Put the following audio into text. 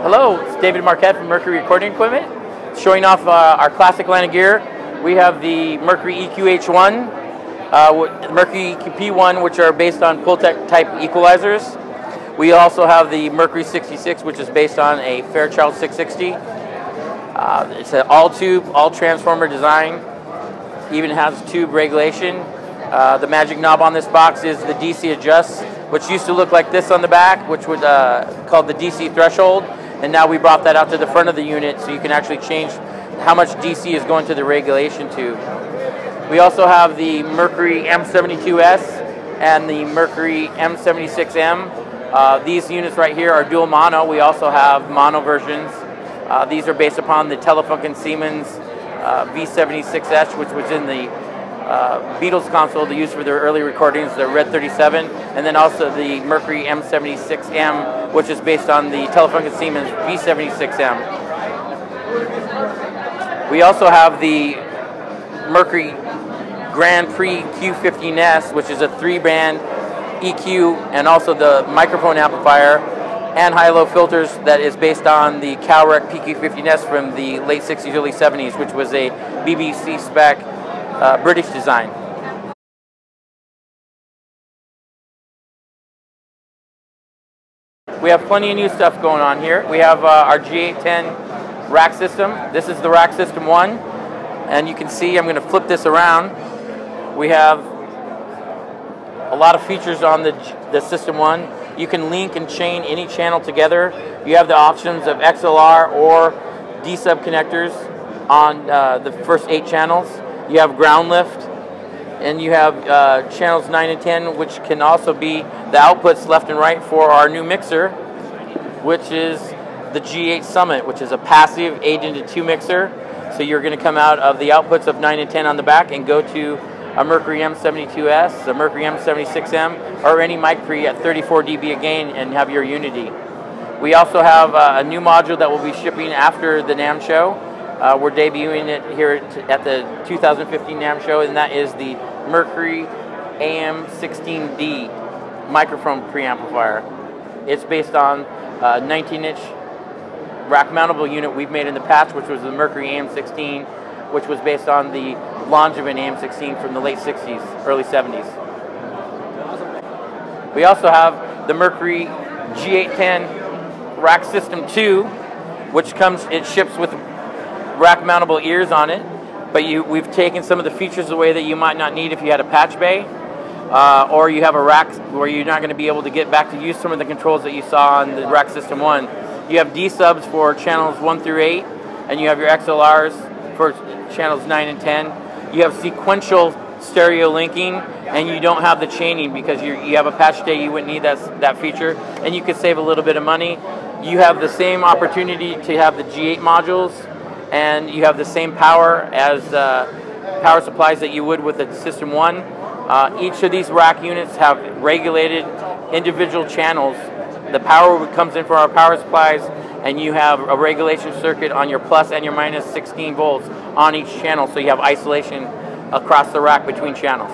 Hello, it's David Marquette from Mercury Recording Equipment, showing off our classic line of gear. We have the Mercury EQH1, Mercury EQP1, which are based on Pultec type equalizers. We also have the Mercury 66, which is based on a Fairchild 660. It's an all-tube, all-transformer design. Even has tube regulation. The magic knob on this box is the DC adjust, which used to look like this on the back, which was called the DC threshold. And now we brought that out to the front of the unit so you can actually change how much DC is going to the regulation tube. We also have the Mercury M72S and the Mercury M76M. These units right here are dual mono. We also have mono versions. These are based upon the Telefunken Siemens V76S, which was in the Beatles console they used for their early recordings, the Red 37, and then also the Mercury M76M, which is based on the Telefunken Siemens V76M. We also have the Mercury Grand Prix Q15S, which is a 3-band EQ and also the microphone amplifier and high-low filters that is based on the Calrec PQ15S from the late 60s, early 70s, which was a BBC spec British design. We have plenty of new stuff going on here. We have our G810 rack system. This is the rack system 1, and you can see, I'm going to flip this around. We have a lot of features on the system 1. You can link and chain any channel together. You have the options of XLR or D-sub connectors on the first 8 channels. You have ground lift, and you have channels 9 and 10, which can also be the outputs left and right for our new mixer, which is the G8 Summit, which is a passive 8x2 mixer. So you're going to come out of the outputs of 9 and 10 on the back and go to a Mercury M72S, a Mercury M76M, or any mic pre at 34 dB a gain and have your unity. We also have a new module that will be shipping after the NAMM show. We're debuting it here at the 2015 NAMM show, and that is the Mercury AM16D microphone preamplifier. It's based on a 19-inch rack mountable unit we've made in the past, which was the Mercury AM16, which was based on the Longevin AM16 from the late 60s, early 70s. We also have the Mercury G810 Rack System 2, which it ships with rack mountable ears on it, but we've taken some of the features away that you might not need if you had a patch bay, or you have a rack where you're not going to be able to get back to use some of the controls that you saw on the Rack System 1. You have D-subs for channels 1 through 8, and you have your XLRs for channels 9 and 10. You have sequential stereo linking, and you don't have the chaining because you have a patch day, you wouldn't need that feature, and you could save a little bit of money. You have the same opportunity to have the G8 modules, and you have the same power as power supplies that you would with the System 1. Each of these rack units have regulated individual channels. The power comes in from our power supplies, and you have a regulation circuit on your plus and your minus 16 volts on each channel, so you have isolation across the rack between channels.